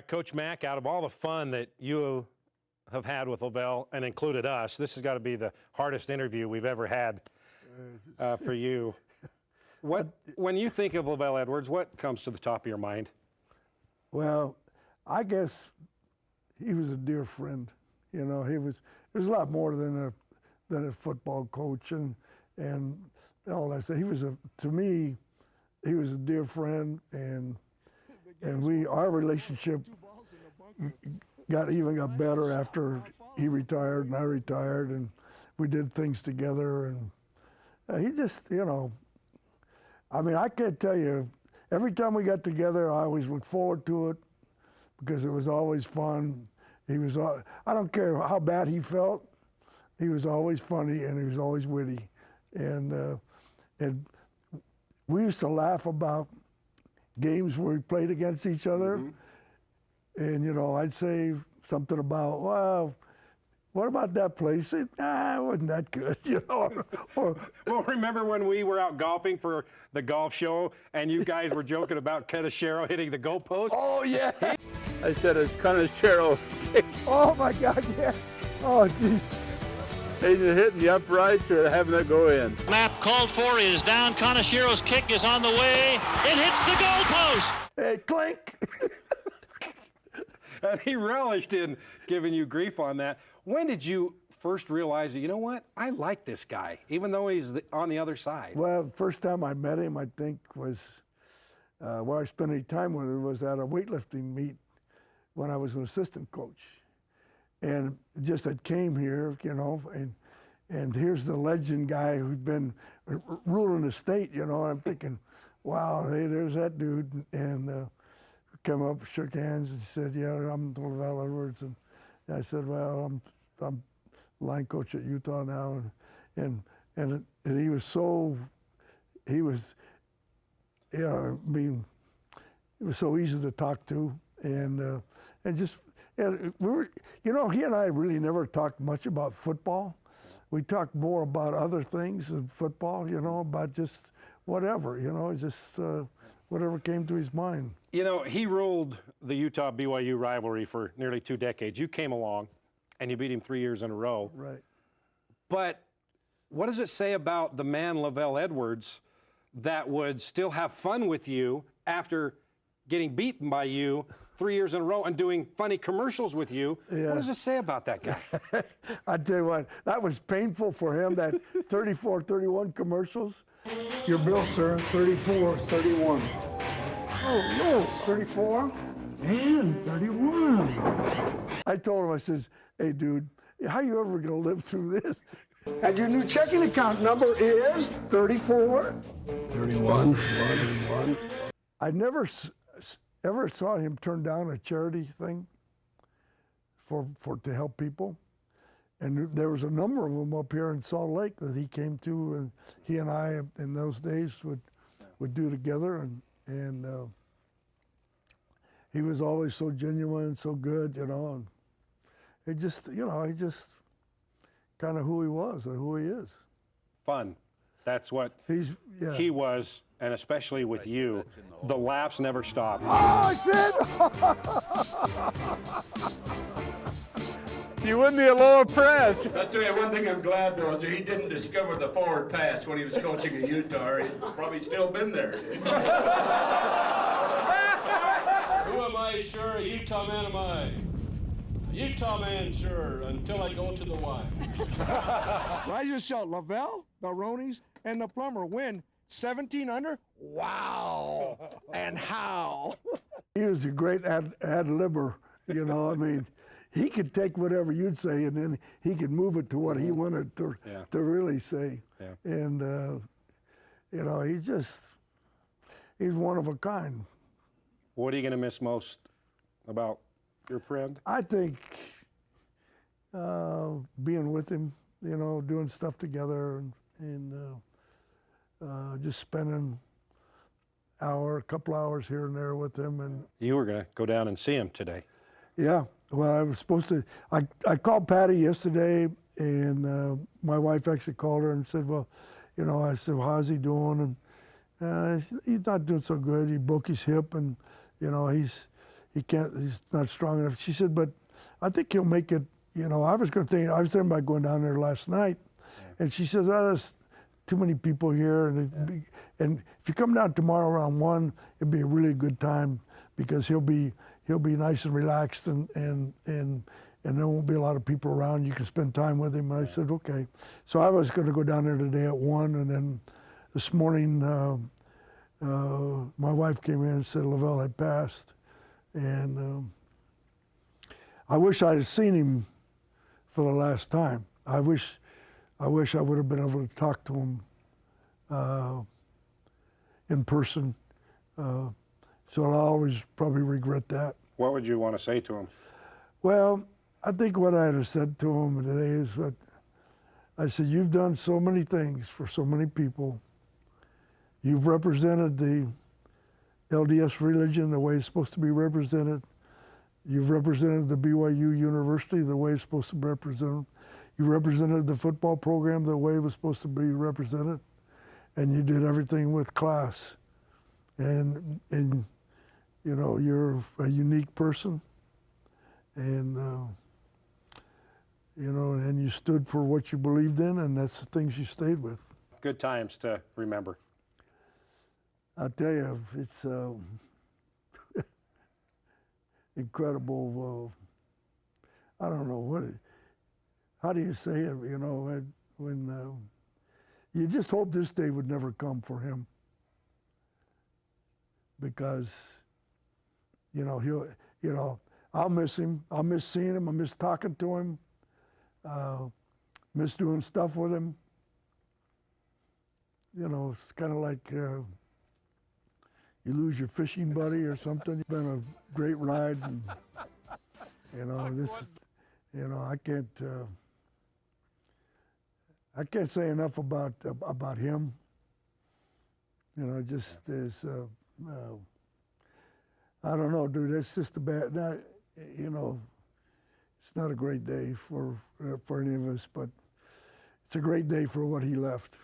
Coach Mack, out of all the fun that you have had with LaVell and included us, this has got to be the hardest interview we've ever had for you. When you think of LaVell Edwards, what comes to the top of your mind? Well, I guess he was a dear friend. You know, he was a lot more than a football coach and all that stuff. He was to me, he was a dear friend, and our relationship got better after he retired and I retired, and we did things together, and he just, you know, I mean, I can't tell you, every time we got together, I always looked forward to it because it was always fun. He was, I don't care how bad he felt, he was always funny and he was always witty. And we used to laugh about games where we played against each other. Mm-hmm. And, you know, I'd say something about, well, what about that place? It wasn't that good, you know. Well, remember when we were out golfing for the golf show and you guys were joking about Canachero hitting the goalpost? Oh, yeah. I said it's Canachero. Oh, my God, yeah. Oh, jeez. Either hitting the uprights or having it go in. Map called for is down. Conachero's kick is on the way. It hits the goalpost. Hey, clink. And he relished in giving you grief on that. When did you first realize that, you know what, I like this guy, even though he's on the other side? Well, the first time I met him, I think, was where I spent any time with him was at a weightlifting meet when I was an assistant coach. And just I came here, you know, and here's the legend guy who's been ruling the state, you know, and I'm thinking, wow, hey, there's that dude. And came up, shook hands, and said, yeah, I'm LaVell Edwards. And I said, well, I'm line coach at Utah now. And he was so, yeah, I mean, it was so easy to talk to. And just, yeah, we were, you know, he and I really never talked much about football. We talked more about other things than football, you know, about just whatever, you know, just whatever came to his mind. You know, he ruled the Utah-BYU rivalry for nearly 2 decades. You came along, and you beat him 3 years in a row. Right. But what does it say about the man LaVell Edwards that would still have fun with you after getting beaten by you 3 years in a row and doing funny commercials with you? Yeah. What does it say about that guy? I tell you what, that was painful for him, that 34, 31 commercials. Your bill, sir, 34, 31. Oh, no. 34 and 31. I told him, I says, hey, dude, how you ever going to live through this? And your new checking account number is 34. 31, 1. I never ever saw him turn down a charity thing to help people. And there was a number of them up here in Salt Lake that he came to, and he and I in those days would do together, and he was always so genuine and so good, you know. And it just, you know, he just kind of who he was and who he is. Fun. That's what he was, and especially with you. The laughs never stop. Oh, I said! You win the Aloha Press. I'll tell you one thing I'm glad, though, is he didn't discover the forward pass when he was coaching at Utah. He's probably still been there. Who am I? Sure, a Utah man am I. A Utah man, sure, until I go to the Y. Rise yourself, LaVell, the Ronis, and the Plumber win 17 under. Wow. And how? He was a great ad-libber, you know, I mean, he could take whatever you'd say and then he could move it to what he wanted to really say. Yeah. And, you know, he's one of a kind. What are you going to miss most about your friend? I think being with him, you know, doing stuff together and just spending a couple hours here and there with him. And you were going to go down and see him today. Yeah, well, I was supposed to. I called Patty yesterday, and my wife actually called her and said, well, you know, I said, well, how's he doing? And he's not doing so good. He broke his hip, and, you know, he's he's not strong enough. She said, but I think he'll make it. You know, I was thinking about going down there last night, and she says, oh, there's too many people here, and if you come down tomorrow around 1, it'd be a really good time because he'll be nice and relaxed, and there won't be a lot of people around. You can spend time with him. I said, okay. So I was going to go down there today at 1, and then this morning my wife came in and said LaVell had passed, and I wish I had seen him for the last time. I wish I would have been able to talk to him in person. So I'll always probably regret that. What would you want to say to him? Well, I think what I'd have said to him today is what I said, you've done so many things for so many people. You've represented the LDS religion the way it's supposed to be represented. You've represented the BYU University the way it's supposed to be represented. You represented the football program the way it was supposed to be represented. And you did everything with class. And you know, you're a unique person. And you know, and you stood for what you believed in, and that's the things you stayed with. Good times to remember. I'll tell you, it's incredible. I don't know how do you say it? You know, when you just hope this day would never come for him, because you know I'll miss him. I'll miss seeing him. I miss talking to him. Miss doing stuff with him. You know, it's kind of like you lose your fishing buddy or something. It's been a great ride, and you know this. You know, I can't say enough about him. You know, just as I don't know, dude. It's just a bad. You know, it's not a great day for any of us, but it's a great day for what he left.